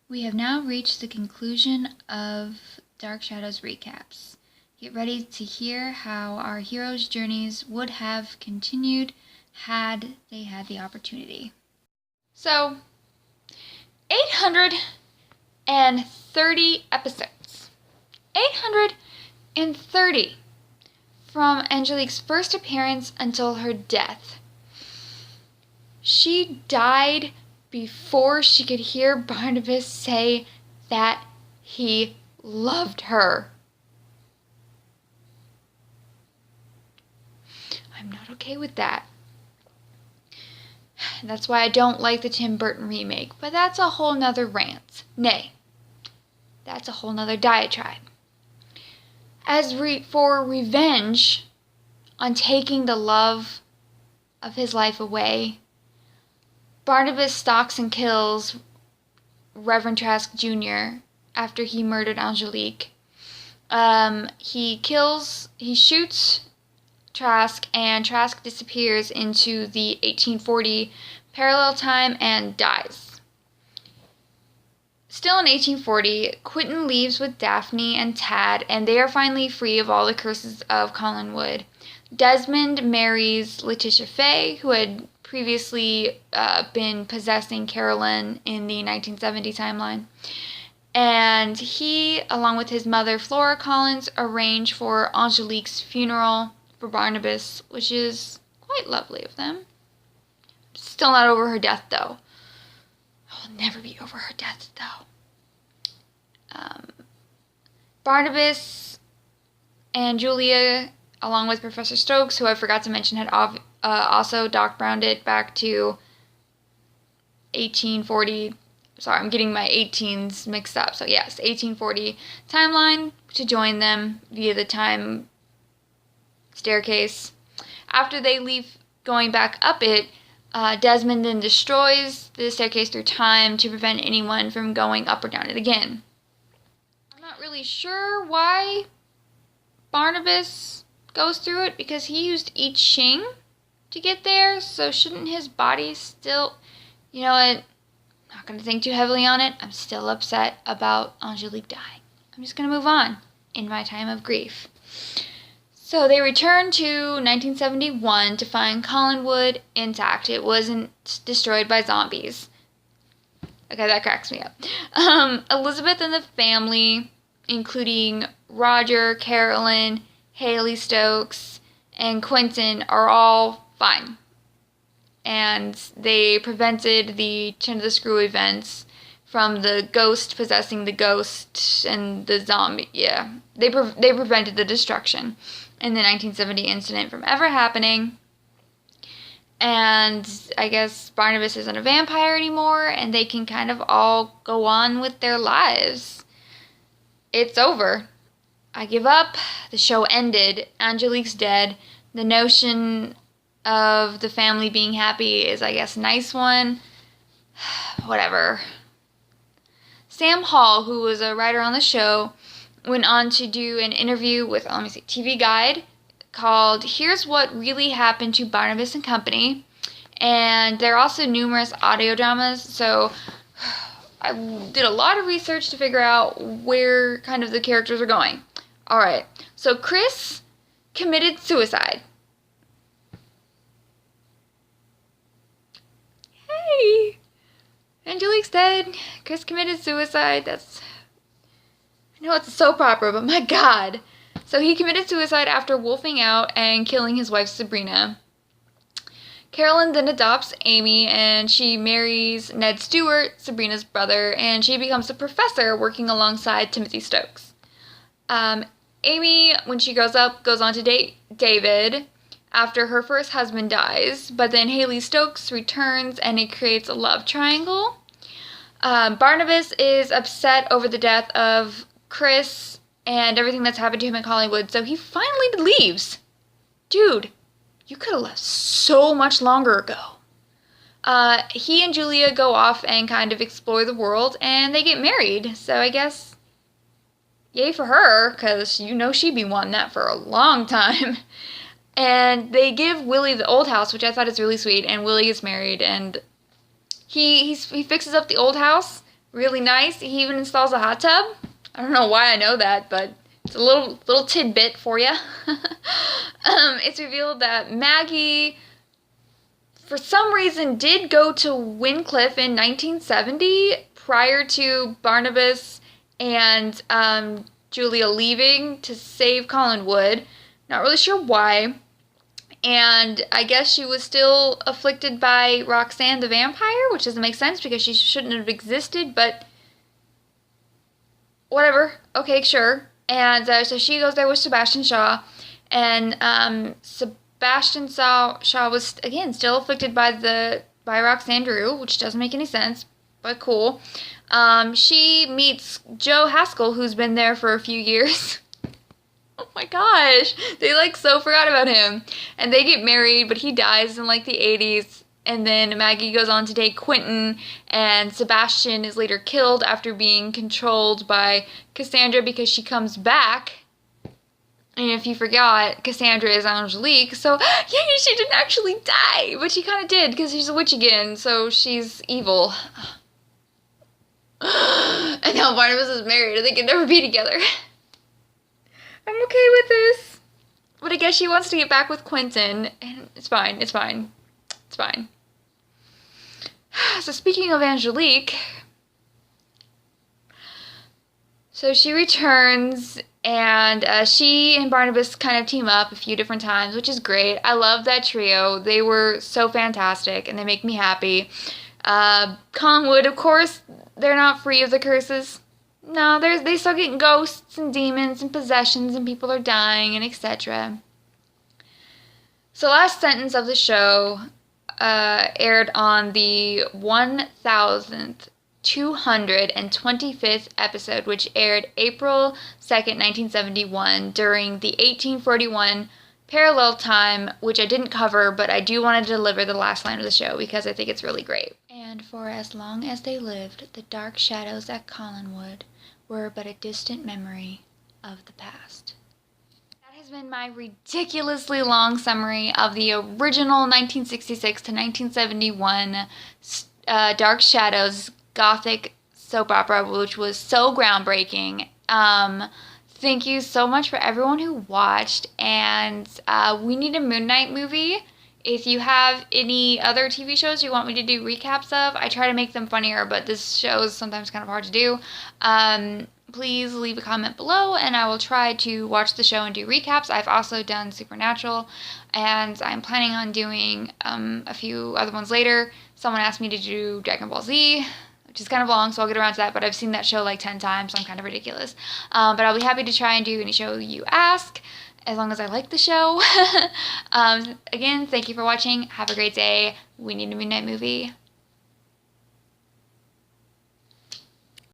We have now reached the conclusion of Dark Shadows recaps. Get ready to hear how our heroes' journeys would have continued had they had the opportunity. So, 830 episodes. 830 from Angelique's first appearance until her death. She died before she could hear Barnabas say that he loved her. I'm not okay with that. That's why I don't like the Tim Burton remake, but that's a whole nother rant. Nay, that's a whole nother diatribe. As for revenge on taking the love of his life away, Barnabas stalks and kills Reverend Trask Jr. after he murdered Angelique. He shoots Trask, and Trask disappears into the 1840 parallel time and dies. Still in 1840, Quentin leaves with Daphne and Tad, and they are finally free of all the curses of Collinwood. Desmond marries Letitia Fay, who had previously been possessing Carolyn in the 1970 timeline. And he, along with his mother, Flora Collins, arrange for Angelique's funeral for Barnabas, which is quite lovely of them. Still not over her death, though. I'll never be over her death, though. Barnabas and Julia, along with Professor Stokes, who I forgot to mention, had also Doc Browned it back to 1840. Sorry, I'm getting my 18s mixed up. So yes, 1840 timeline to join them via the time staircase. After they leave going back up it, Desmond then destroys the staircase through time to prevent anyone from going up or down it again. I'm not really sure why Barnabas goes through it, because he used I Ching to get there, so shouldn't his body still... You know what? I'm not going to think too heavily on it. I'm still upset about Angelique dying. I'm just going to move on in my time of grief. So they return to 1971 to find Collinwood intact. It wasn't destroyed by zombies. Okay, that cracks me up. Elizabeth and the family, including Roger, Carolyn, Haley Stokes, and Quentin, are all fine. And they prevented the Chin of the Screw events from the ghost possessing the ghost and the zombie. Yeah, they prevented the destruction in the 1970 incident from ever happening. And I guess Barnabas isn't a vampire anymore, and they can kind of all go on with their lives. It's over. I give up. The show ended. Angelique's dead. The notion of the family being happy is, I guess, a nice one. Whatever. Sam Hall, who was a writer on the show, went on to do an interview with, TV Guide called Here's What Really Happened to Barnabas and Company. And there are also numerous audio dramas, so I did a lot of research to figure out where kind of the characters are going. Alright, so Chris committed suicide. Hey! Angelique's dead. Chris committed suicide. I know it's a soap opera, but my god. So he committed suicide after wolfing out and killing his wife Sabrina. Carolyn then adopts Amy, and she marries Ned Stewart, Sabrina's brother, and she becomes a professor working alongside Timothy Stokes. Amy, when she grows up, goes on to date David after her first husband dies, but then Haley Stokes returns and it creates a love triangle. Barnabas is upset over the death of Chris and everything that's happened to him in Collinwood, so he finally leaves. Dude, you could have left so much longer ago. He and Julia go off and kind of explore the world, and they get married, so I guess yay for her, because you know she'd be wanting that for a long time. And they give Willie the old house, which I thought is really sweet, and Willie is married, and he fixes up the old house really nice. He even installs a hot tub. I don't know why I know that, but it's a little tidbit for you. It's revealed that Maggie, for some reason, did go to Wyncliffe in 1970 prior to Barnabas and Julia leaving to save Collinwood. Not really sure why. And I guess she was still afflicted by Roxanne the vampire, which doesn't make sense because she shouldn't have existed, but whatever. Okay, sure. And so she goes there with Sebastian Shaw, and Sebastian Shaw was, again, still afflicted by Roxanne Drew, which doesn't make any sense, but cool. She meets Joe Haskell, who's been there for a few years. Oh my gosh, they like so forgot about him. And they get married, but he dies in like the 80s. And then Maggie goes on to date Quentin, and Sebastian is later killed after being controlled by Cassandra because she comes back. And if you forgot, Cassandra is Angelique, so yeah, she didn't actually die, but she kind of did because she's a witch again, so she's evil. And now Barnabas is married and they can never be together. I'm okay with this. But I guess she wants to get back with Quentin, and it's fine, it's fine. It's fine. So speaking of Angelique, so she returns, and she and Barnabas kind of team up a few different times, which is great. I love that trio. They were so fantastic, and they make me happy. Collinwood, of course, they're not free of the curses. No, they still get ghosts and demons and possessions, and people are dying, and etc. So last sentence of the show aired on the 1,225th episode, which aired April 2nd, 1971, during the 1841 parallel time, which I didn't cover, but I do want to deliver the last line of the show because I think it's really great. And for as long as they lived, the dark shadows at Collinwood were but a distant memory of the past. That has been my ridiculously long summary of the original 1966 to 1971 Dark Shadows Gothic soap opera, which was so groundbreaking. Thank you so much for everyone who watched, and we need a Moon Knight movie. If you have any other TV shows you want me to do recaps of, I try to make them funnier, but this show is sometimes kind of hard to do. Please leave a comment below, and I will try to watch the show and do recaps. I've also done Supernatural, and I'm planning on doing a few other ones later. Someone asked me to do Dragon Ball Z, which is kind of long, so I'll get around to that, but I've seen that show like 10 times, so I'm kind of ridiculous. But I'll be happy to try and do any show you ask, as long as I like the show. Again, thank you for watching. Have a great day. We need a Moon Knight movie.